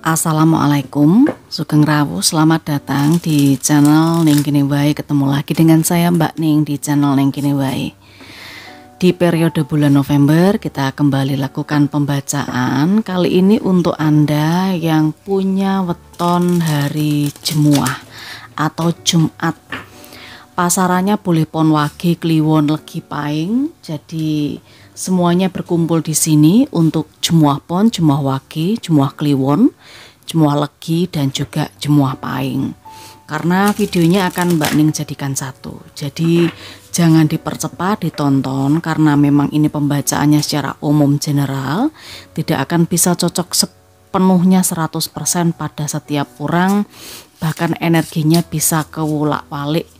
Assalamualaikum, Sugeng Rawuh, selamat datang di channel Ning Kene Wae. Ketemu lagi dengan saya Mbak Ning di channel Ning Kene Wae. Di periode bulan November kita kembali lakukan pembacaan. Kali ini untuk Anda yang punya weton hari Jemuah atau Jumat. Pasarannya boleh pon wage, kliwon, legi, paing. Jadi semuanya berkumpul di sini untuk Jemuah pon, Jemuah wage, Jemuah kliwon, Jemuah legi, dan juga Jemuah paing. Karena videonya akan Mbak Ning jadikan satu. Jadi jangan dipercepat ditonton karena memang ini pembacaannya secara umum general, tidak akan bisa cocok sepenuhnya 100% pada setiap orang, bahkan energinya bisa kewolak-walik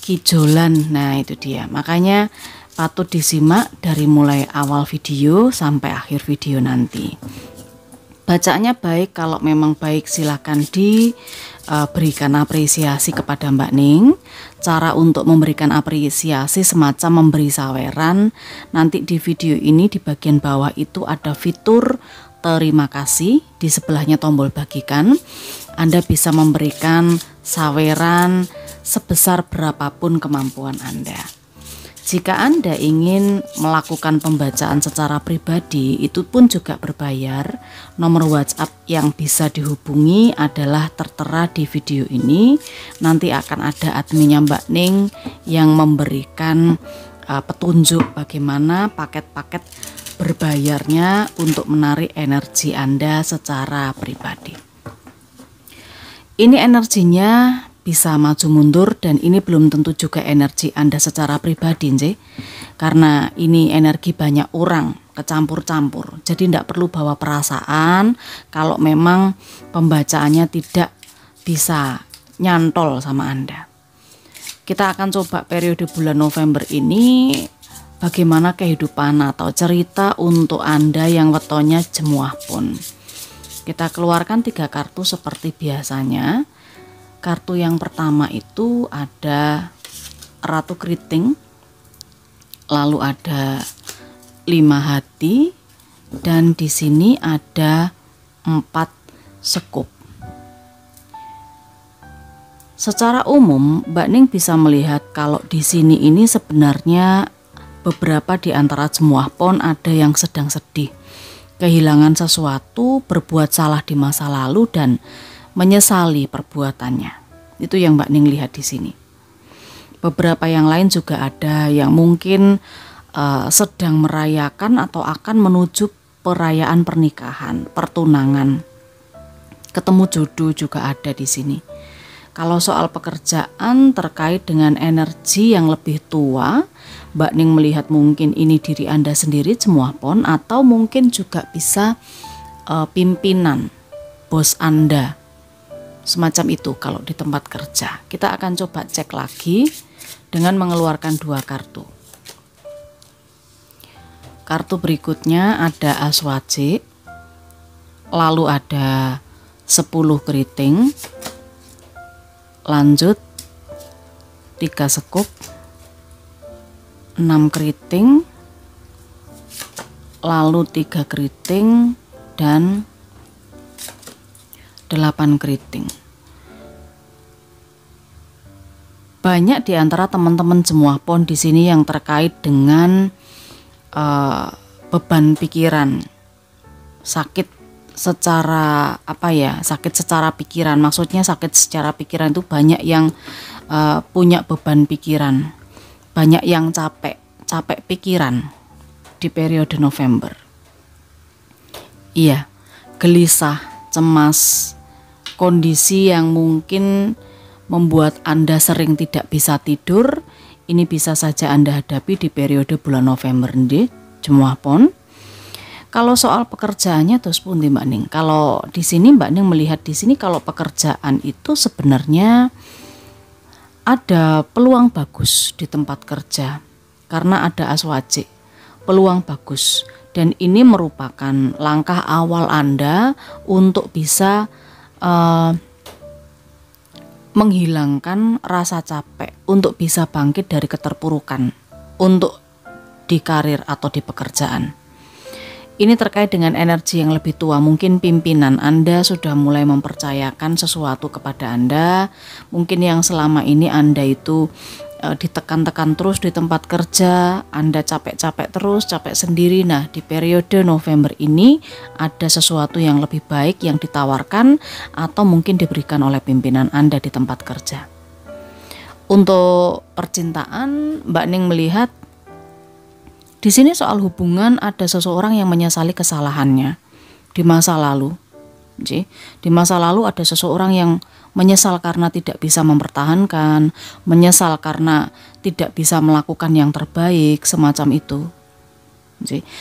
kijolan. Nah itu dia, makanya patut disimak dari mulai awal video sampai akhir video nanti. Bacaannya baik, kalau memang baik silahkan diberikan apresiasi kepada Mbak Ning. Cara untuk memberikan apresiasi semacam memberi saweran. Nanti di video ini di bagian bawah itu ada fitur terima kasih, di sebelahnya tombol bagikan. Anda bisa memberikan saweran sebesar berapapun kemampuan Anda. Jika Anda ingin melakukan pembacaan secara pribadi, itu pun juga berbayar. Nomor WhatsApp yang bisa dihubungi adalah tertera di video ini. Nanti akan ada adminnya Mbak Ning yang memberikan petunjuk bagaimana paket-paket berbayarnya untuk menarik energi Anda secara pribadi. Ini energinya bisa maju mundur, dan ini belum tentu juga energi Anda secara pribadi nje. Karena ini energi banyak orang kecampur-campur, jadi tidak perlu bawa perasaan kalau memang pembacaannya tidak bisa nyantol sama Anda. Kita akan coba periode bulan November ini bagaimana kehidupan atau cerita untuk Anda yang wetonnya Jemuah pon. Kita keluarkan 3 kartu seperti biasanya. Kartu yang pertama itu ada Ratu Keriting, lalu ada 5 hati, dan di sini ada 4 sekup. Secara umum Mbak Ning bisa melihat kalau di sini ini sebenarnya beberapa di antara Jemuah pon ada yang sedang sedih, kehilangan sesuatu, berbuat salah di masa lalu dan menyesali perbuatannya. Itu yang Mbak Ning lihat di sini. Beberapa yang lain juga ada yang mungkin sedang merayakan atau akan menuju perayaan pernikahan, pertunangan, ketemu jodoh juga ada di sini. Kalau soal pekerjaan terkait dengan energi yang lebih tua, Mbak Ning melihat mungkin ini diri Anda sendiri Jemuah pon, atau mungkin juga bisa pimpinan, bos Anda. Semacam itu kalau di tempat kerja. Kita akan coba cek lagi dengan mengeluarkan 2 kartu. Kartu berikutnya ada As Waje, lalu ada 10 keriting, lanjut 3 sekup, 6 keriting, lalu 3 keriting, dan 8 keriting. Banyak di antara teman-teman Jemuah pon di sini yang terkait dengan beban pikiran, sakit secara sakit secara pikiran. Maksudnya sakit secara pikiran itu banyak yang punya beban pikiran, banyak yang capek pikiran di periode November. Iya, gelisah, cemas, kondisi yang mungkin membuat Anda sering tidak bisa tidur. Ini bisa saja Anda hadapi di periode bulan November nih, Jemuah pon. Kalau soal pekerjaannya terus pundi Mbak Ning. Kalau di sini Mbak Ning melihat di sini kalau pekerjaan itu sebenarnya ada peluang bagus di tempat kerja karena ada As Waje, peluang bagus. Dan ini merupakan langkah awal Anda untuk bisa menghilangkan rasa capek, untuk bisa bangkit dari keterpurukan untuk di karir atau di pekerjaan. Ini terkait dengan energi yang lebih tua, mungkin pimpinan Anda sudah mulai mempercayakan sesuatu kepada Anda. Mungkin yang selama ini Anda itu ditekan-tekan terus di tempat kerja, Anda capek-capek terus, capek sendiri. Nah, di periode November ini ada sesuatu yang lebih baik yang ditawarkan atau mungkin diberikan oleh pimpinan Anda di tempat kerja. Untuk percintaan, Mbak Ning melihat di sini soal hubungan ada seseorang yang menyesali kesalahannya di masa lalu. Di masa lalu ada seseorang yang menyesal karena tidak bisa mempertahankan, menyesal karena tidak bisa melakukan yang terbaik, semacam itu.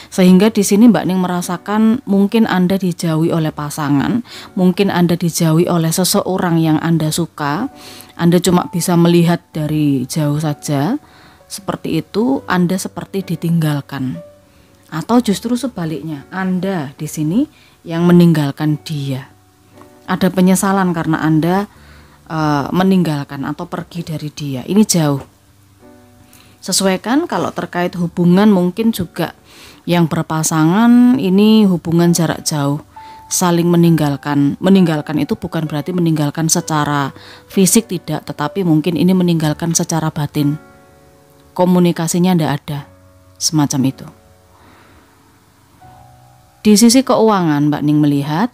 Sehingga di sini Mbak Ning merasakan mungkin Anda dijauhi oleh pasangan, mungkin Anda dijauhi oleh seseorang yang Anda suka, Anda cuma bisa melihat dari jauh saja. Seperti itu, Anda seperti ditinggalkan. Atau justru sebaliknya, Anda di sini yang meninggalkan dia. Ada penyesalan karena Anda meninggalkan atau pergi dari dia. Ini jauh. Sesuaikan kalau terkait hubungan, mungkin juga yang berpasangan ini hubungan jarak jauh, saling meninggalkan. Meninggalkan itu bukan berarti meninggalkan secara fisik, tidak, tetapi mungkin ini meninggalkan secara batin. Komunikasinya tidak ada, semacam itu. Di sisi keuangan, Mbak Ning melihat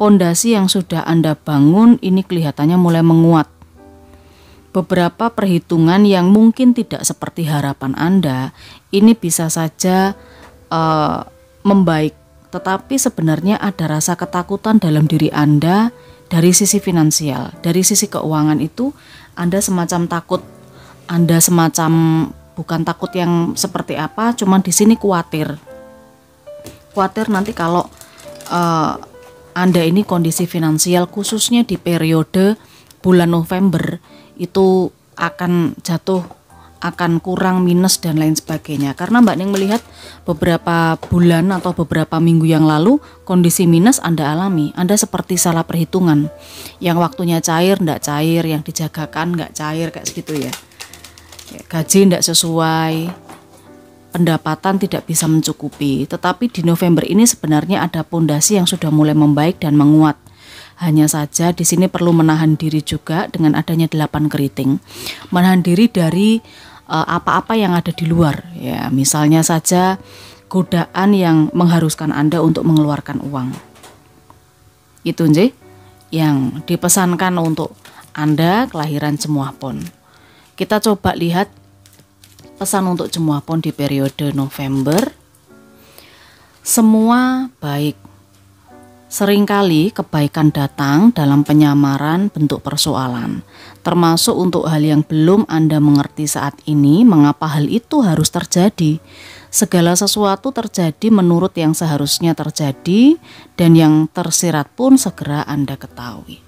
pondasi yang sudah Anda bangun ini kelihatannya mulai menguat. Beberapa perhitungan yang mungkin tidak seperti harapan Anda ini bisa saja membaik, tetapi sebenarnya ada rasa ketakutan dalam diri Anda dari sisi finansial. Dari sisi keuangan itu Anda semacam takut. Anda semacam bukan takut yang seperti apa, cuman di sini khawatir nanti kalau Anda ini kondisi finansial khususnya di periode bulan November itu akan jatuh, akan kurang, minus dan lain sebagainya. Karena Mbak Ning melihat beberapa bulan atau beberapa minggu yang lalu kondisi minus Anda alami. Anda seperti salah perhitungan, yang waktunya cair ndak cair, yang dijagakan nggak cair, kayak segitu ya. Gaji tidak sesuai, pendapatan tidak bisa mencukupi. Tetapi di November ini sebenarnya ada pondasi yang sudah mulai membaik dan menguat. Hanya saja di sini perlu menahan diri juga dengan adanya 8 keriting. Menahan diri dari apa-apa yang ada di luar. Ya, misalnya saja godaan yang mengharuskan Anda untuk mengeluarkan uang. Itu yang dipesankan untuk Anda kelahiran Jemuah Pon. Kita coba lihat pesan untuk Jemuah Pon di periode November. Semua baik. Seringkali kebaikan datang dalam penyamaran bentuk persoalan, termasuk untuk hal yang belum Anda mengerti saat ini mengapa hal itu harus terjadi. Segala sesuatu terjadi menurut yang seharusnya terjadi dan yang tersirat pun segera Anda ketahui.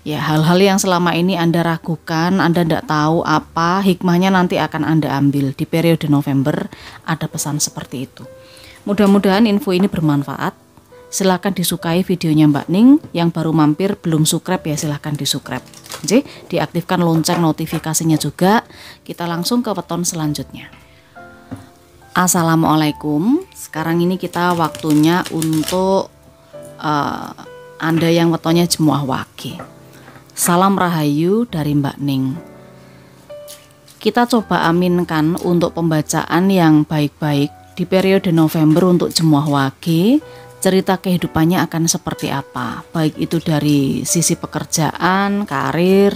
Ya, hal-hal yang selama ini Anda ragukan, Anda tidak tahu apa hikmahnya nanti akan Anda ambil. Di periode November ada pesan seperti itu. Mudah-mudahan info ini bermanfaat. Silahkan disukai videonya Mbak Ning. Yang baru mampir belum subscribe ya silahkan di-subscribe. Diaktifkan lonceng notifikasinya juga. Kita langsung ke weton selanjutnya. Assalamualaikum. Sekarang ini kita waktunya untuk Anda yang wetonnya Jemuah Wage. Salam Rahayu dari Mbak Ning. Kita coba aminkan untuk pembacaan yang baik-baik di periode November untuk Jemuah Wage. Cerita kehidupannya akan seperti apa, baik itu dari sisi pekerjaan, karir,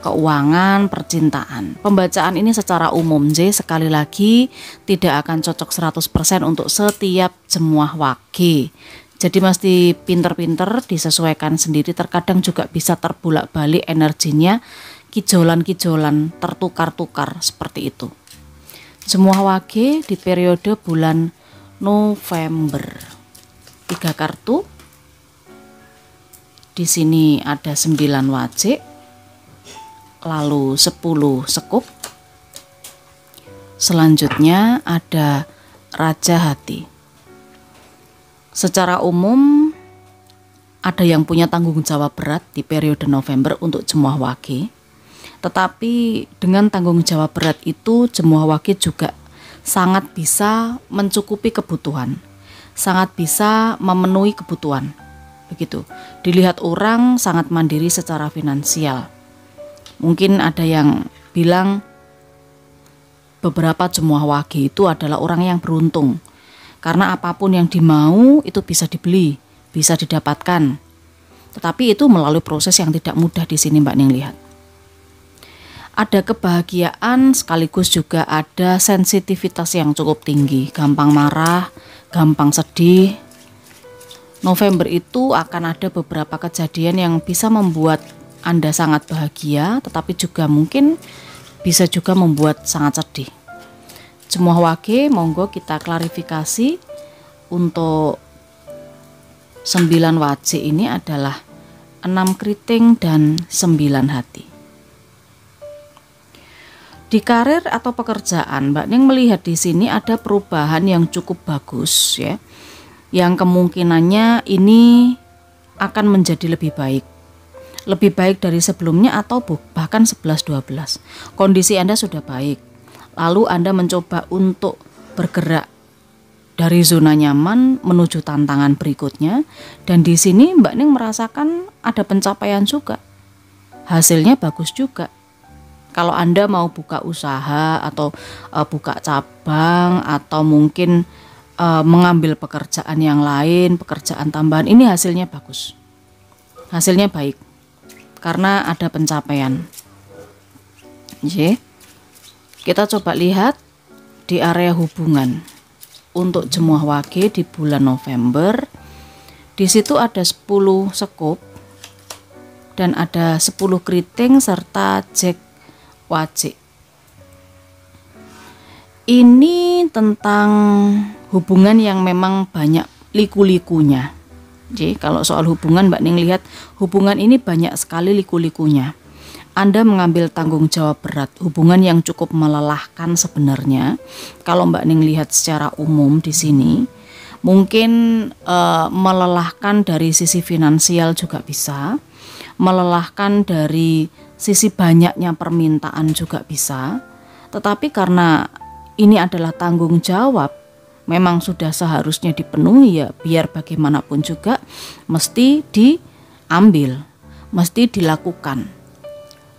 keuangan, percintaan. Pembacaan ini secara umum, sekali lagi tidak akan cocok 100% untuk setiap Jemuah Wage. Jadi mesti pinter-pinter disesuaikan sendiri, terkadang juga bisa terbulak-balik energinya, kijolan-kijolan, tertukar-tukar seperti itu. Jemuah Wage di periode bulan November. 3 kartu. Di sini ada 9 wajik, lalu 10 sekup. Selanjutnya ada Raja Hati. Secara umum ada yang punya tanggung jawab berat di periode November untuk Jemuah Wage. Tetapi dengan tanggung jawab berat itu Jemuah Wage juga sangat bisa mencukupi kebutuhan. sangat bisa memenuhi kebutuhan. Begitu. Dilihat orang sangat mandiri secara finansial. Mungkin ada yang bilang beberapa jemaah wage itu adalah orang yang beruntung. Karena apapun yang dimau itu bisa dibeli, bisa didapatkan. Tetapi itu melalui proses yang tidak mudah di sini Mbak Ning lihat. Ada kebahagiaan sekaligus juga ada sensitivitas yang cukup tinggi, gampang marah, gampang sedih. November itu akan ada beberapa kejadian yang bisa membuat Anda sangat bahagia, tetapi juga mungkin bisa juga membuat sangat sedih. Jemaah wage, monggo kita klarifikasi untuk 9 wajik ini adalah 6 keriting dan 9 hati. Di karir atau pekerjaan, Mbak Ning melihat di sini ada perubahan yang cukup bagus ya. Yang kemungkinannya ini akan menjadi lebih baik. Lebih baik dari sebelumnya atau bahkan 11-12. Kondisi Anda sudah baik. Lalu Anda mencoba untuk bergerak dari zona nyaman menuju tantangan berikutnya, dan di sini Mbak Ning merasakan ada pencapaian juga. Hasilnya bagus juga. Kalau Anda mau buka usaha atau buka cabang atau mungkin mengambil pekerjaan yang lain, pekerjaan tambahan, ini hasilnya bagus. Hasilnya baik karena ada pencapaian. Oke. Kita coba lihat di area hubungan untuk jemaah wage di bulan November. Di situ ada 10 sekop dan ada 10 keriting serta jack wajik. Ini tentang hubungan yang memang banyak liku-likunya. Jadi kalau soal hubungan Mbak Ning lihat hubungan ini banyak sekali liku-likunya. Anda mengambil tanggung jawab berat, hubungan yang cukup melelahkan sebenarnya. Kalau Mbak Ning lihat secara umum di sini, mungkin melelahkan dari sisi finansial juga bisa, melelahkan dari sisi banyaknya permintaan juga bisa. Tetapi karena ini adalah tanggung jawab, memang sudah seharusnya dipenuhi ya, biar bagaimanapun juga mesti diambil, mesti dilakukan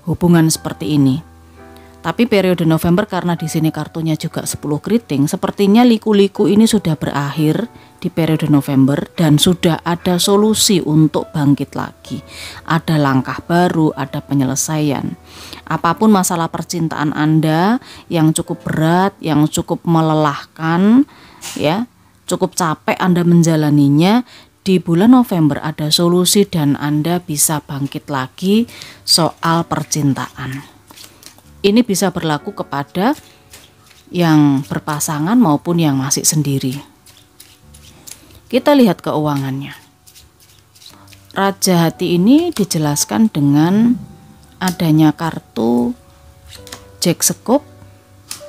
hubungan seperti ini. Tapi periode November karena di sini kartunya juga 10 keriting, sepertinya liku-liku ini sudah berakhir di periode November dan sudah ada solusi untuk bangkit lagi. Ada langkah baru, ada penyelesaian. Apapun masalah percintaan Anda yang cukup berat, yang cukup melelahkan, ya, cukup capek Anda menjalaninya, di bulan November ada solusi dan Anda bisa bangkit lagi soal percintaan. Ini bisa berlaku kepada yang berpasangan maupun yang masih sendiri. Kita lihat keuangannya. Raja hati ini dijelaskan dengan adanya kartu Jack sekop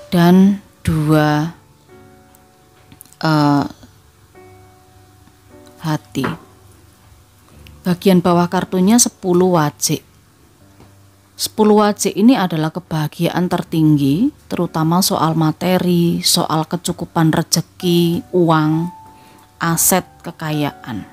dan 2 hati. Bagian bawah kartunya 10 wajik. 10 wajik ini adalah kebahagiaan tertinggi, terutama soal materi, soal kecukupan rezeki, uang, aset, kekayaan.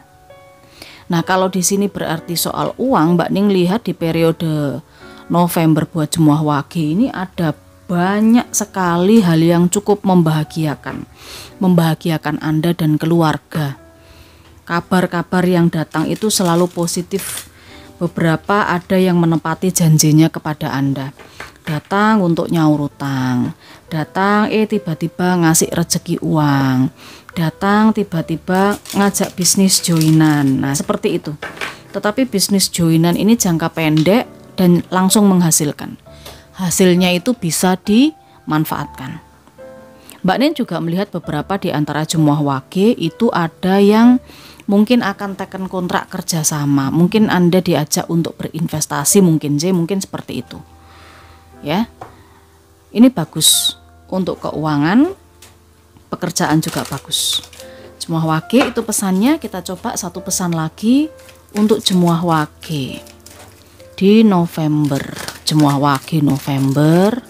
Nah, kalau di sini berarti soal uang, Mbak Ning lihat di periode November buat jemaah wage ini ada banyak sekali hal yang cukup membahagiakan Anda dan keluarga. Kabar-kabar yang datang itu selalu positif. Beberapa ada yang menepati janjinya kepada Anda. Datang untuk nyaur utang, datang tiba-tiba ngasih rezeki uang, datang tiba-tiba ngajak bisnis joinan. Nah, seperti itu. Tetapi bisnis joinan ini jangka pendek dan langsung menghasilkan. Hasilnya itu bisa dimanfaatkan. Mbak Nin juga melihat beberapa di antara jemaah wage itu ada yang mungkin akan teken kontrak kerjasama, mungkin Anda diajak untuk berinvestasi, mungkin seperti itu ya. Ini bagus untuk keuangan, pekerjaan juga bagus. Jemaah wage itu pesannya. Kita coba satu pesan lagi untuk jemaah wage di November. Jemaah wage November,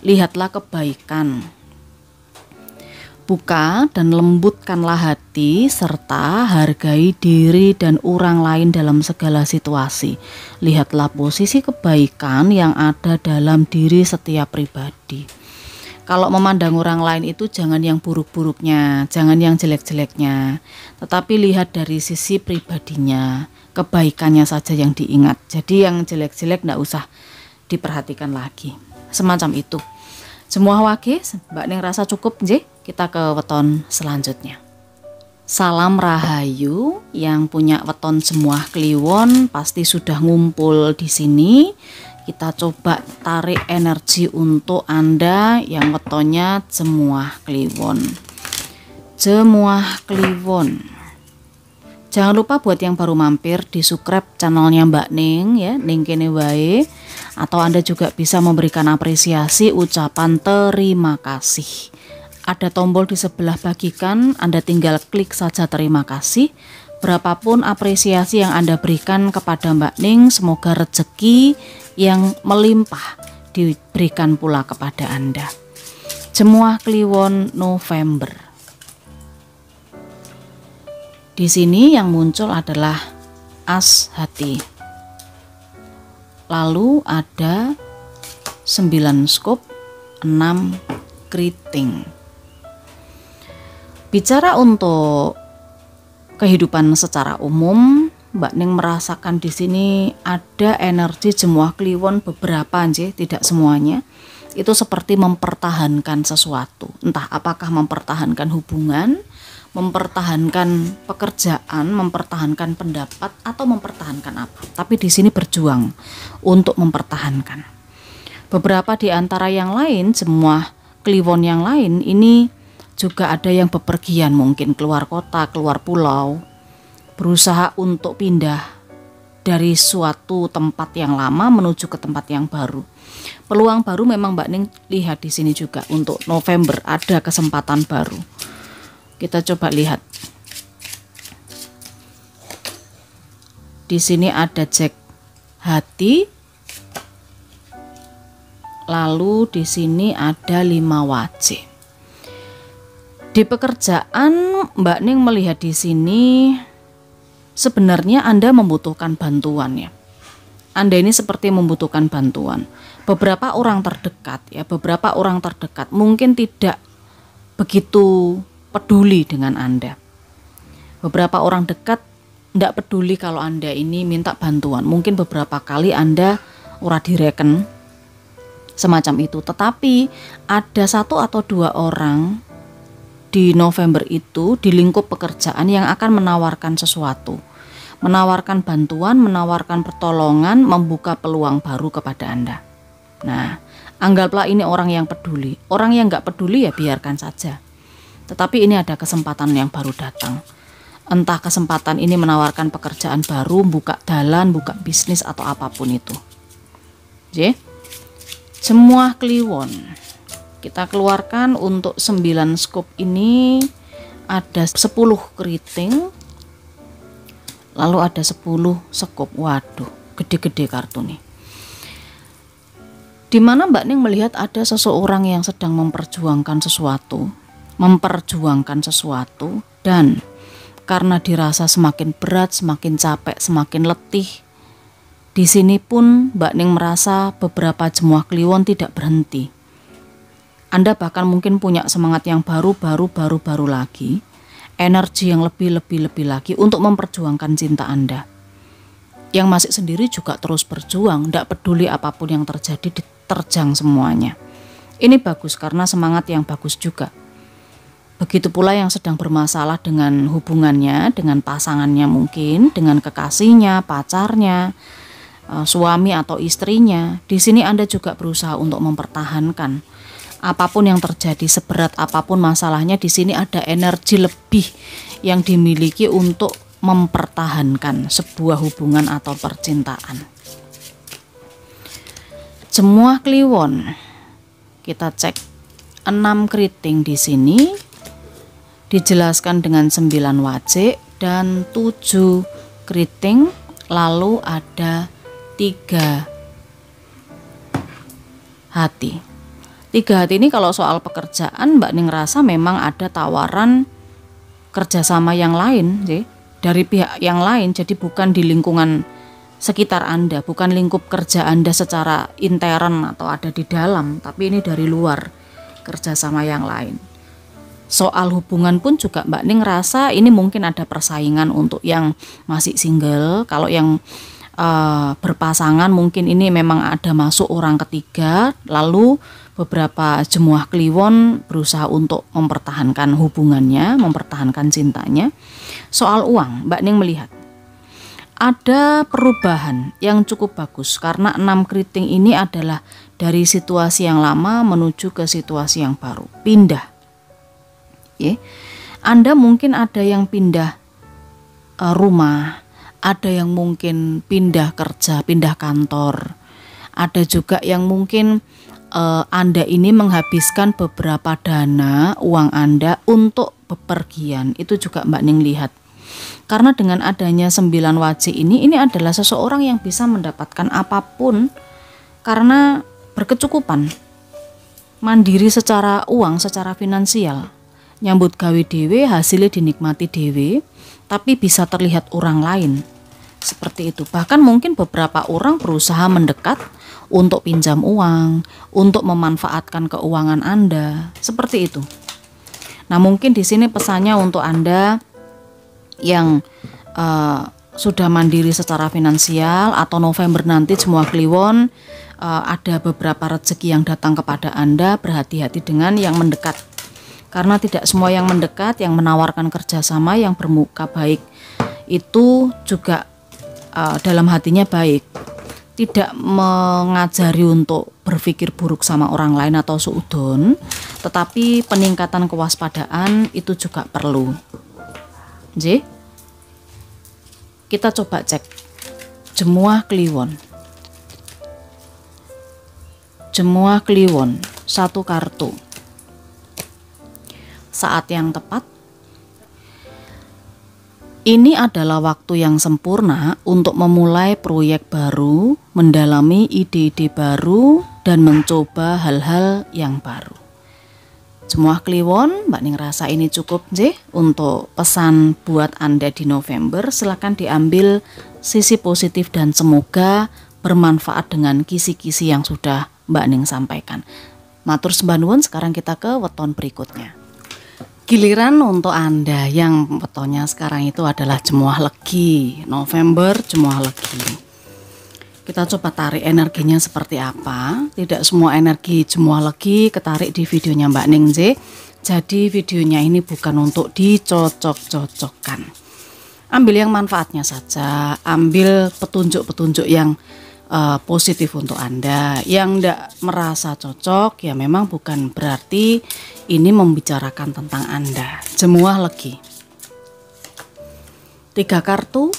lihatlah kebaikan. Buka dan lembutkanlah hati serta hargai diri dan orang lain dalam segala situasi. Lihatlah posisi kebaikan yang ada dalam diri setiap pribadi. Kalau memandang orang lain itu jangan yang buruk-buruknya, jangan yang jelek-jeleknya, tetapi lihat dari sisi pribadinya, kebaikannya saja yang diingat. Jadi yang jelek-jelek enggak usah diperhatikan lagi. Semacam itu. Semua wage, Mbak Ning rasa cukup nggih. Kita ke weton selanjutnya. Salam rahayu yang punya weton semua kliwon pasti sudah ngumpul di sini. Kita coba tarik energi untuk Anda yang wetonnya semua kliwon. Semua kliwon. Jangan lupa buat yang baru mampir di subscribe channelnya Mbak Ning ya, Ning Kene Wae. Atau Anda juga bisa memberikan apresiasi ucapan terima kasih. Ada tombol di sebelah bagikan, Anda tinggal klik saja terima kasih. Berapapun apresiasi yang Anda berikan kepada Mbak Ning, semoga rezeki yang melimpah diberikan pula kepada Anda. Semua kliwon November. Di sini yang muncul adalah as hati. Lalu ada 9 skop, 6 keriting. Bicara untuk kehidupan secara umum, Mbak Ning merasakan di sini ada energi semua kliwon beberapa nggih, tidak semuanya. Itu seperti mempertahankan sesuatu. Entah apakah mempertahankan hubungan, mempertahankan pekerjaan, mempertahankan pendapat, atau mempertahankan apa. Tapi di sini berjuang untuk mempertahankan. Beberapa di antara yang lain, semua kliwon yang lain ini juga ada yang bepergian, mungkin keluar kota, keluar pulau, berusaha untuk pindah dari suatu tempat yang lama menuju ke tempat yang baru. Peluang baru memang Mbak Ning lihat di sini juga untuk November ada kesempatan baru. Kita coba lihat. Di sini ada Jack hati. Lalu di sini ada 5 wajah. Di pekerjaan Mbak Ning melihat di sini sebenarnya Anda membutuhkan bantuan ya. Anda ini seperti membutuhkan bantuan. Beberapa orang terdekat ya, beberapa orang terdekat mungkin tidak begitu peduli dengan Anda. Beberapa orang dekat tidak peduli kalau Anda ini minta bantuan. Mungkin beberapa kali Anda ora direken semacam itu. Tetapi ada 1 atau 2 orang di November itu di lingkup pekerjaan yang akan menawarkan sesuatu, menawarkan bantuan, menawarkan pertolongan, membuka peluang baru kepada Anda. Nah, anggaplah ini orang yang peduli. Orang yang nggak peduli ya biarkan saja. Tetapi ini ada kesempatan yang baru datang. Entah kesempatan ini menawarkan pekerjaan baru, buka jalan, buka bisnis atau apapun itu. Oke? Semua kliwon. Kita keluarkan untuk 9 skop ini ada 10 keriting. Lalu ada 10 skop. Waduh, gede-gede kartu nih. Dimana Mbak Ning melihat ada seseorang yang sedang memperjuangkan sesuatu. Dan karena dirasa semakin berat, semakin capek, semakin letih. Di sini pun Mbak Ning merasa beberapa jemaah kliwon tidak berhenti. Anda bahkan mungkin punya semangat yang baru lagi, energi yang lebih lagi untuk memperjuangkan cinta Anda. Yang masih sendiri juga terus berjuang, tidak peduli apapun yang terjadi, diterjang semuanya. Ini bagus karena semangat yang bagus juga. Begitu pula yang sedang bermasalah dengan hubungannya, dengan pasangannya mungkin, dengan kekasihnya, pacarnya, suami atau istrinya. Di sini Anda juga berusaha untuk mempertahankan. Apapun yang terjadi, seberat apapun masalahnya, di sini ada energi lebih yang dimiliki untuk mempertahankan sebuah hubungan atau percintaan. Semua kliwon, kita cek 6 keriting di sini dijelaskan dengan 9 wajik dan 7 keriting, lalu ada 3 hati. 3 hati ini kalau soal pekerjaan Mbak Ning rasa memang ada tawaran kerjasama yang lain dari pihak yang lain, jadi bukan di lingkungan sekitar Anda, bukan lingkup kerja Anda secara intern atau ada di dalam, tapi ini dari luar kerjasama yang lain. Soal hubungan pun juga Mbak Ning rasa ini mungkin ada persaingan untuk yang masih single. Kalau yang berpasangan mungkin ini memang ada masuk orang ketiga, lalu beberapa jemuah kliwon berusaha untuk mempertahankan hubungannya, mempertahankan cintanya. Soal uang, Mbak Ning melihat ada perubahan yang cukup bagus karena 6 keriting ini adalah dari situasi yang lama menuju ke situasi yang baru, pindah. Anda mungkin ada yang pindah rumah, ada yang mungkin pindah kerja, pindah kantor, ada juga yang mungkin Anda ini menghabiskan beberapa dana uang Anda untuk bepergian. Itu juga Mbak Ning lihat. Karena dengan adanya 9 wajik ini adalah seseorang yang bisa mendapatkan apapun karena berkecukupan, mandiri secara uang, secara finansial, nyambut gawe dewe, hasilnya dinikmati dewe, tapi bisa terlihat orang lain. Seperti itu. Bahkan mungkin beberapa orang berusaha mendekat untuk pinjam uang, untuk memanfaatkan keuangan Anda, seperti itu. Nah, mungkin di sini pesannya untuk Anda yang sudah mandiri secara finansial atau November nanti semua kliwon ada beberapa rezeki yang datang kepada Anda, berhati-hati dengan yang mendekat. Karena tidak semua yang mendekat, yang menawarkan kerjasama, yang bermuka baik itu juga dalam hatinya baik, tidak mengajari untuk berpikir buruk sama orang lain atau suudon, tetapi peningkatan kewaspadaan itu juga perlu. Kita coba cek jemuah kliwon. Jemuah kliwon, 1 kartu. Saat yang tepat. Ini adalah waktu yang sempurna untuk memulai proyek baru, mendalami ide-ide baru, dan mencoba hal-hal yang baru. Jemuah kliwon, Mbak Ning rasa ini cukup untuk pesan buat Anda di November. Silakan diambil sisi positif dan semoga bermanfaat dengan kisi-kisi yang sudah Mbak Ning sampaikan. Matur sembah nuwun, sekarang kita ke weton berikutnya. Giliran untuk Anda yang wetonnya sekarang itu adalah jemuah legi, November jemuah legi. Kita coba tarik energinya seperti apa. Tidak semua energi jemuah legi ketarik di videonya Mbak Ning Jadi videonya ini bukan untuk dicocok-cocokkan. Ambil yang manfaatnya saja, ambil petunjuk-petunjuk yang positif untuk Anda. Yang tidak merasa cocok ya memang bukan berarti ini membicarakan tentang Anda. Jemuah legi. 3 kartu.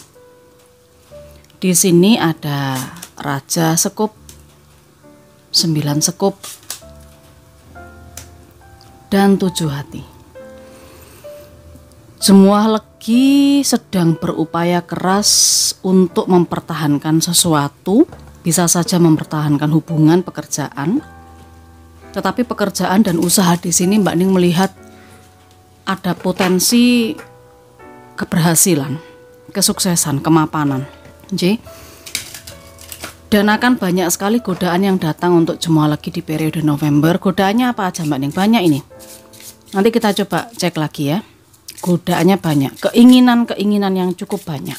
Di sini ada Raja Sekup, 9 sekup, dan 7 hati. Jemuah legi sedang berupaya keras untuk mempertahankan sesuatu, bisa saja mempertahankan hubungan pekerjaan. Tetapi pekerjaan dan usaha di sini Mbak Ning melihat ada potensi keberhasilan, kesuksesan, kemapanan. Dan akan banyak sekali godaan yang datang untuk jemuah legi di periode November. Godaannya apa aja Mbak Ning? Banyak ini. Nanti kita coba cek lagi ya. Godaannya banyak, keinginan-keinginan yang cukup banyak.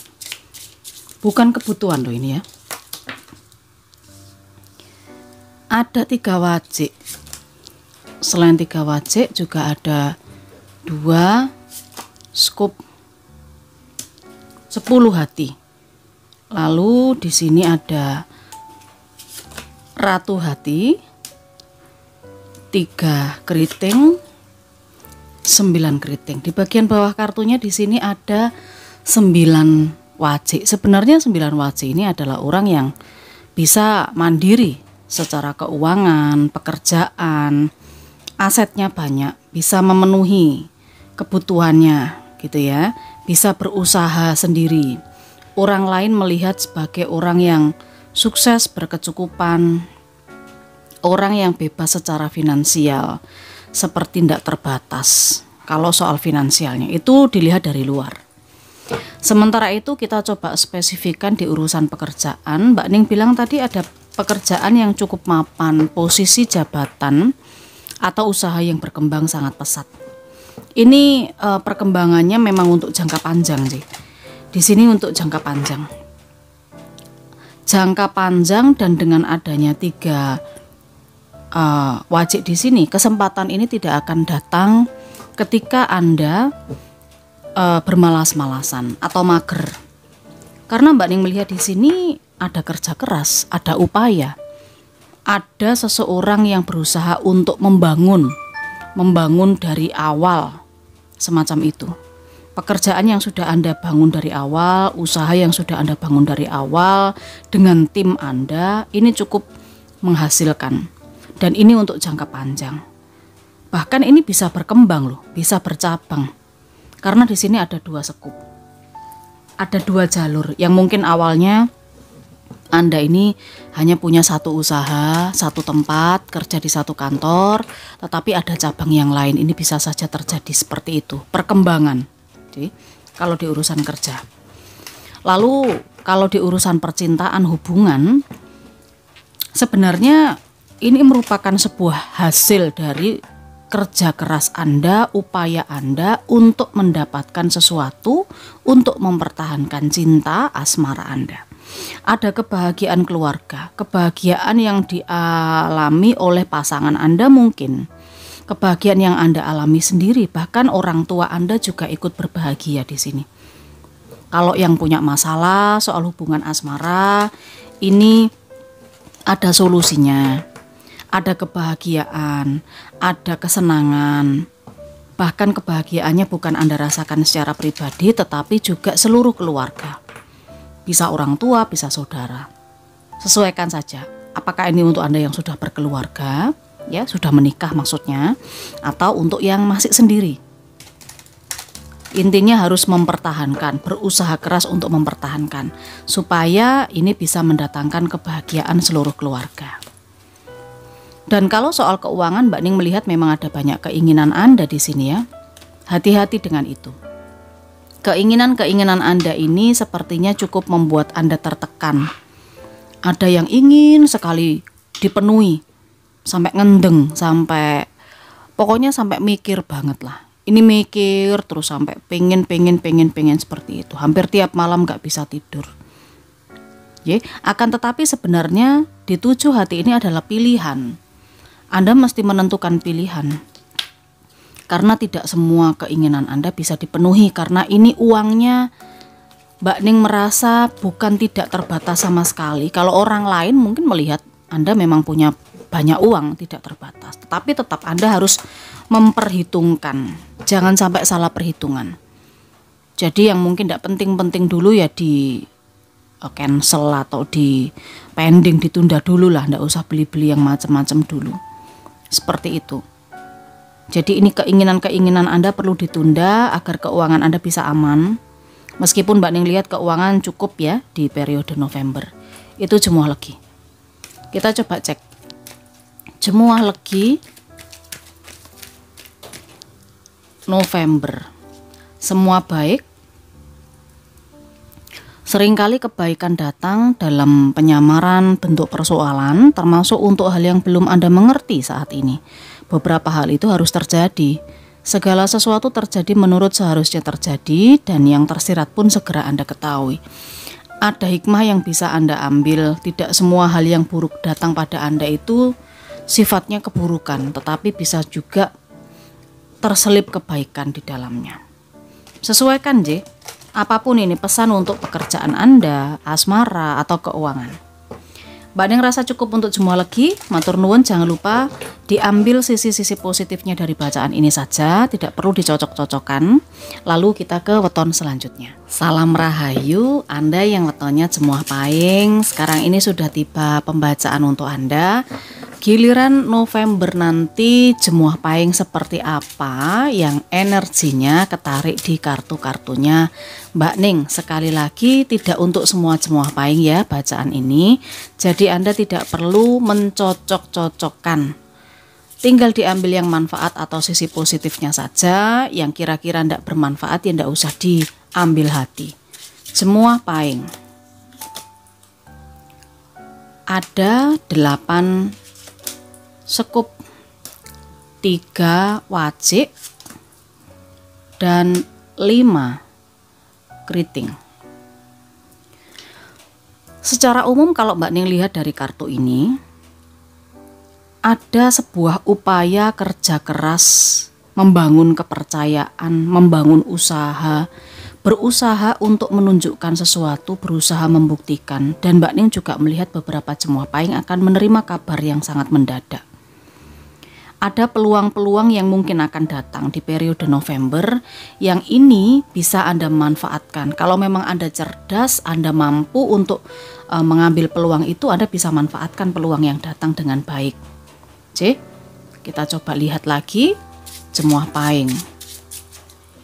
Bukan kebutuhan loh ini ya. Ada 3 wajik. Selain 3 wajik juga ada 2 skup, 10 hati. Lalu di sini ada ratu hati, 3 keriting, 9 keriting. Di bagian bawah kartunya di sini ada 9 wajik. Sebenarnya 9 wajik ini adalah orang yang bisa mandiri secara keuangan, pekerjaan, asetnya banyak, bisa memenuhi kebutuhannya gitu ya, bisa berusaha sendiri. Orang lain melihat sebagai orang yang sukses, berkecukupan, orang yang bebas secara finansial, seperti tidak terbatas. Kalau soal finansialnya itu dilihat dari luar. Sementara itu kita coba spesifikkan di urusan pekerjaan. Mbak Ning bilang tadi ada pekerjaan yang cukup mapan, posisi jabatan atau usaha yang berkembang sangat pesat. Ini perkembangannya memang untuk jangka panjang sih. Di sini untuk jangka panjang. Jangka panjang dan dengan adanya 3 wajib di sini, kesempatan ini tidak akan datang ketika Anda bermalas-malasan atau mager. Karena Mbak Ning melihat di sini ada kerja keras, ada upaya. Ada seseorang yang berusaha untuk membangun dari awal, semacam itu. Pekerjaan yang sudah Anda bangun dari awal, usaha yang sudah Anda bangun dari awal dengan tim Anda, ini cukup menghasilkan. Dan ini untuk jangka panjang. Bahkan ini bisa berkembang loh, bisa bercabang. Karena di sini ada 2 sekup. Ada 2 jalur yang mungkin awalnya Anda ini hanya punya 1 usaha, 1 tempat, kerja di 1 kantor, tetapi ada cabang yang lain. Ini bisa saja terjadi seperti itu, perkembangan. Jadi, kalau di urusan kerja. Lalu kalau di urusan percintaan, hubungan, sebenarnya ini merupakan sebuah hasil dari kerja keras Anda, upaya Anda untuk mendapatkan sesuatu, untuk mempertahankan cinta, asmara Anda. Ada kebahagiaan keluarga, kebahagiaan yang dialami oleh pasangan Anda mungkin. Kebahagiaan yang Anda alami sendiri, bahkan orang tua Anda juga ikut berbahagia di sini. Kalau yang punya masalah soal hubungan asmara, ini ada solusinya. Ada kebahagiaan, ada kesenangan. Bahkan kebahagiaannya bukan Anda rasakan secara pribadi, tetapi juga seluruh keluarga. Bisa orang tua, bisa saudara. Sesuaikan saja. Apakah ini untuk Anda yang sudah berkeluarga, ya sudah menikah maksudnya, atau untuk yang masih sendiri. Intinya harus mempertahankan, berusaha keras untuk mempertahankan, supaya ini bisa mendatangkan kebahagiaan seluruh keluarga. Dan kalau soal keuangan, Mbak Ning melihat memang ada banyak keinginan Anda di sini ya. Hati-hati dengan itu. Keinginan-keinginan Anda ini sepertinya cukup membuat Anda tertekan. Ada yang ingin sekali dipenuhi, sampai ngendeng, sampai pokoknya sampai mikir banget lah. Ini mikir terus sampai pengen seperti itu. Hampir tiap malam gak bisa tidur. Akan tetapi sebenarnya di 7 hati ini adalah pilihan. Anda mesti menentukan pilihan. Karena tidak semua keinginan Anda bisa dipenuhi. Karena ini uangnya Mbak Ning merasa bukan tidak terbatas sama sekali. Kalau orang lain mungkin melihat Anda memang punya banyak uang, tidak terbatas. Tetapi tetap Anda harus memperhitungkan. Jangan sampai salah perhitungan. Jadi yang mungkin tidak penting-penting dulu ya di cancel atau di pending, ditunda dulu lah. Tidak usah beli-beli yang macam-macam dulu. Seperti itu. Jadi ini keinginan-keinginan Anda perlu ditunda agar keuangan Anda bisa aman. Meskipun Mbak Ning lihat keuangan cukup ya di periode November. Itu jemuah legi. Kita coba cek. Jemuah legi November. Semua baik. Seringkali kebaikan datang dalam penyamaran bentuk persoalan, termasuk untuk hal yang belum Anda mengerti saat ini. Beberapa hal itu harus terjadi. Segala sesuatu terjadi menurut seharusnya terjadi, dan yang tersirat pun segera Anda ketahui. Ada hikmah yang bisa Anda ambil. Tidak semua hal yang buruk datang pada Anda itu sifatnya keburukan, tetapi bisa juga terselip kebaikan di dalamnya. Sesuaikan apapun ini pesan untuk pekerjaan Anda, asmara, atau keuangan. Mbak Ning rasa cukup untuk jemuah legi. Matur nuwun, jangan lupa Diambil sisi-sisi positifnya dari bacaan ini saja, tidak perlu dicocok-cocokkan. Lalu kita ke weton selanjutnya. Salam rahayu, Anda yang wetonnya Jemuah Pahing. Sekarang ini sudah tiba pembacaan untuk Anda. Giliran November nanti Jemuah Pahing seperti apa yang energinya ketarik di kartu-kartunya Mbak Ning. Sekali lagi tidak untuk semua Jemuah Pahing ya bacaan ini. Jadi Anda tidak perlu mencocok-cocokkan. Tinggal diambil yang manfaat atau sisi positifnya saja, yang kira-kira tidak bermanfaat ya tidak usah diambil hati. Jemuah Pahing. Ada 8 sekup, 3 wajik, dan 5 keriting. Secara umum kalau Mbak Ning lihat dari kartu ini, ada sebuah upaya kerja keras, membangun kepercayaan, membangun usaha, berusaha untuk menunjukkan sesuatu, berusaha membuktikan. Dan Mbak Ning juga melihat beberapa Jemuah Pahing akan menerima kabar yang sangat mendadak. Ada peluang-peluang yang mungkin akan datang di periode November yang ini bisa Anda manfaatkan. Kalau memang Anda cerdas, Anda mampu untuk mengambil peluang itu, Anda bisa manfaatkan peluang yang datang dengan baik. Kita coba lihat lagi Jemuah Pahing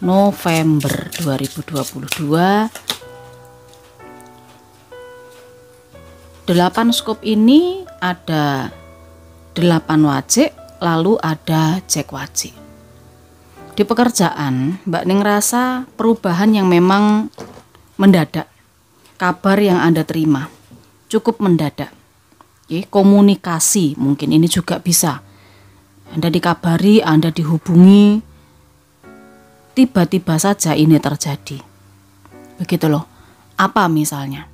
November 2022. 8 skop ini ada 8 wajik, lalu ada Jack wajik. Di pekerjaan Mbak Ning rasa perubahan yang memang mendadak. Kabar yang Anda terima cukup mendadak. Komunikasi mungkin ini juga bisa. Anda dikabari, Anda dihubungi, tiba-tiba saja ini terjadi. Begitu loh. Apa misalnya?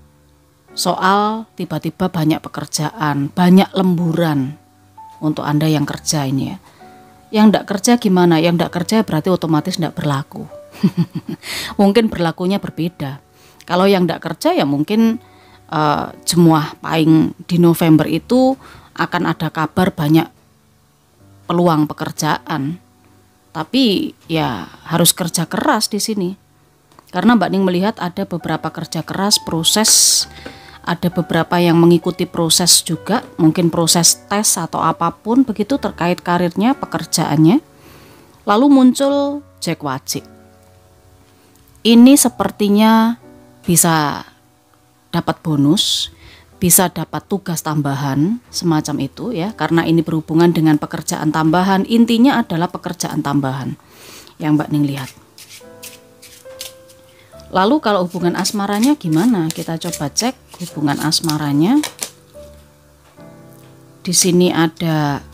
Soal tiba-tiba banyak pekerjaan, banyak lemburan untuk Anda yang kerja ini ya. Yang tidak kerja gimana? Yang tidak kerja berarti otomatis tidak berlaku. Mungkin berlakunya berbeda. Kalau yang tidak kerja ya mungkin Jemuah Pahing di November itu akan ada kabar banyak peluang pekerjaan. Tapi ya harus kerja keras di sini. Karena Mbak Ning melihat ada beberapa kerja keras, proses, ada beberapa yang mengikuti proses juga, mungkin proses tes atau apapun begitu terkait karirnya, pekerjaannya. Lalu muncul Jack wajik. Ini sepertinya bisa dapat bonus, bisa dapat tugas tambahan semacam itu ya, karena ini berhubungan dengan pekerjaan tambahan. Intinya adalah pekerjaan tambahan yang Mbak Ning lihat. Lalu kalau hubungan asmaranya gimana? Kita coba cek hubungan asmaranya. Di sini ada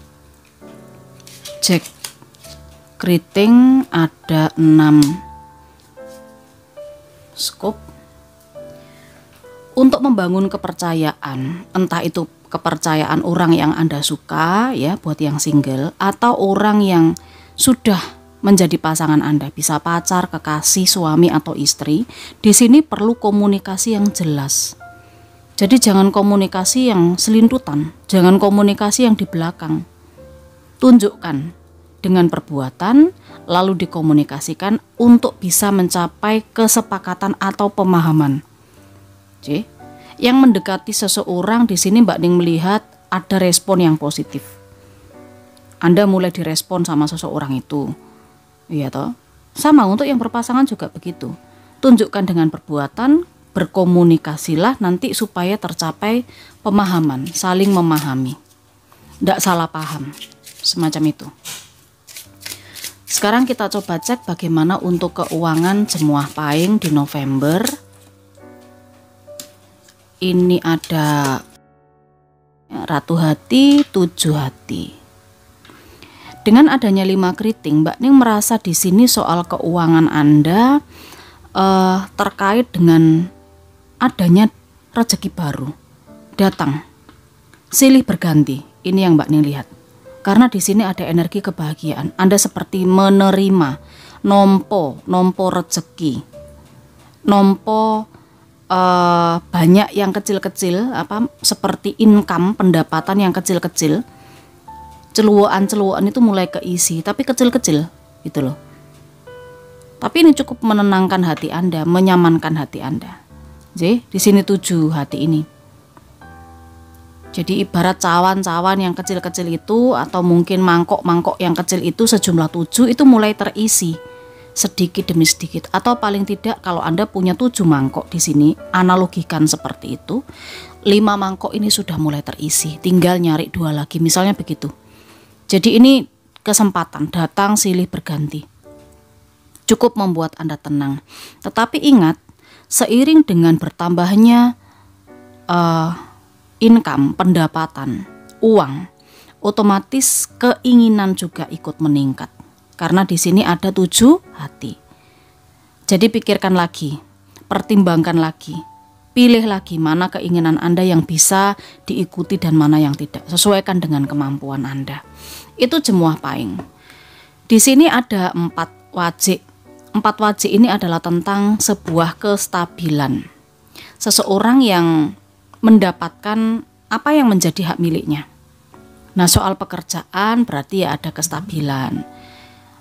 Jack keriting, ada 6 skop. Untuk membangun kepercayaan, entah itu kepercayaan orang yang Anda suka ya buat yang single, atau orang yang sudah menjadi pasangan Anda, bisa pacar, kekasih, suami atau istri. Di sini perlu komunikasi yang jelas. Jadi jangan komunikasi yang selintutan, jangan komunikasi yang di belakang. Tunjukkan dengan perbuatan, lalu dikomunikasikan untuk bisa mencapai kesepakatan atau pemahaman. Yang mendekati seseorang di sini Mbak Ning melihat ada respon yang positif. Anda mulai direspon sama seseorang itu, iya toh? Sama untuk yang berpasangan juga begitu. Tunjukkan dengan perbuatan, berkomunikasilah nanti supaya tercapai pemahaman, saling memahami, tidak salah paham, semacam itu. Sekarang kita coba cek bagaimana untuk keuangan Jemuah Pahing di November. Ini ada Ratu Hati, 7 hati. Dengan adanya 5 keriting, Mbak Ning merasa di sini soal keuangan Anda terkait dengan adanya rezeki baru datang, silih berganti. Ini yang Mbak Ning lihat. Karena di sini ada energi kebahagiaan. Anda seperti menerima nompo rezeki, nompo banyak yang kecil-kecil, seperti income, pendapatan yang kecil-kecil. celuan-celuan itu mulai keisi, tapi kecil-kecil gitu loh. Tapi ini cukup menenangkan hati Anda, menyamankan hati Anda. Jadi di sini 7 hati ini. Jadi ibarat cawan-cawan yang kecil-kecil itu, atau mungkin mangkok-mangkok yang kecil itu sejumlah 7 itu mulai terisi sedikit demi sedikit. Atau paling tidak kalau Anda punya 7 mangkok di sini, analogikan seperti itu, 5 mangkok ini sudah mulai terisi, tinggal nyari 2 lagi, misalnya begitu. Jadi ini kesempatan datang silih berganti, cukup membuat Anda tenang. Tetapi ingat, seiring dengan bertambahnya income, pendapatan, uang, otomatis keinginan juga ikut meningkat. Karena di sini ada 7 hati. Jadi pikirkan lagi, pertimbangkan lagi, pilih lagi mana keinginan Anda yang bisa diikuti dan mana yang tidak. Sesuaikan dengan kemampuan Anda. Itu jemuah pahing. Di sini ada 4 wajik. 4 wajik ini adalah tentang sebuah kestabilan. Seseorang yang mendapatkan apa yang menjadi hak miliknya. Nah, soal pekerjaan berarti ya ada kestabilan.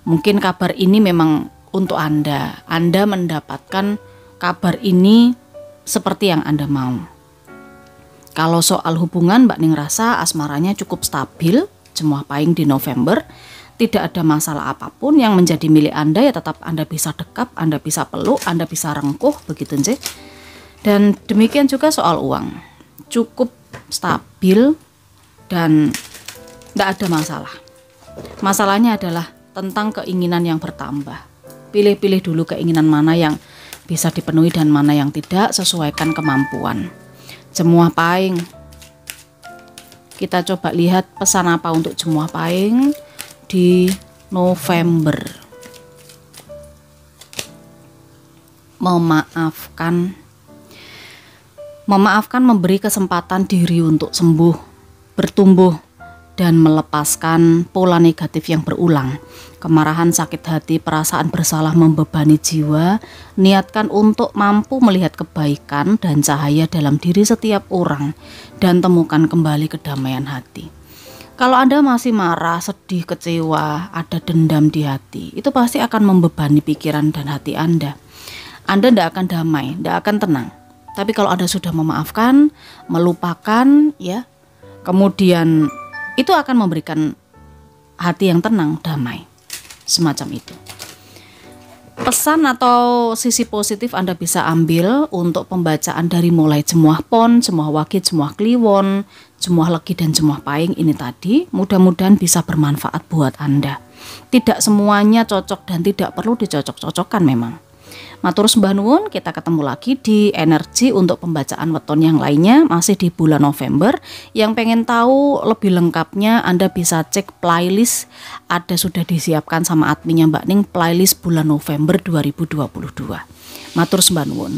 Mungkin kabar ini memang untuk Anda. Anda mendapatkan kabar ini seperti yang Anda mau. Kalau soal hubungan, Mbak Ning rasa asmaranya cukup stabil, jemuah pahing di November. Tidak ada masalah apapun yang menjadi milik Anda, ya tetap Anda bisa dekap, Anda bisa peluk, Anda bisa rengkuh, begitu sih. Dan demikian juga soal uang, cukup stabil dan tidak ada masalah. Masalahnya adalah tentang keinginan yang bertambah. Pilih-pilih dulu keinginan mana yang bisa dipenuhi dan mana yang tidak, sesuaikan kemampuan. Jemuah pahing, kita coba lihat pesan apa untuk jemuah pahing di November. Memaafkan memberi kesempatan diri untuk sembuh, bertumbuh, dan melepaskan pola negatif yang berulang. Kemarahan, sakit hati, perasaan bersalah membebani jiwa. Niatkan untuk mampu melihat kebaikan dan cahaya dalam diri setiap orang dan temukan kembali kedamaian hati. Kalau Anda masih marah, sedih, kecewa, ada dendam di hati, itu pasti akan membebani pikiran dan hati Anda. Anda tidak akan damai, tidak akan tenang. Tapi kalau Anda sudah memaafkan, melupakan, ya, kemudian itu akan memberikan hati yang tenang, damai, semacam itu. Pesan atau sisi positif Anda bisa ambil untuk pembacaan dari mulai jemuah pon, jemuah wakit, jemuah kliwon, jemuah legi, dan jemuah pahing ini tadi. Mudah-mudahan bisa bermanfaat buat Anda. Tidak semuanya cocok dan tidak perlu dicocok-cocokkan memang. Matur sembah nuwun, kita ketemu lagi di energi untuk pembacaan weton yang lainnya, masih di bulan November. Yang pengen tahu lebih lengkapnya, Anda bisa cek playlist, ada sudah disiapkan sama adminnya Mbak Ning, playlist bulan November 2022. Matur sembah nuwun.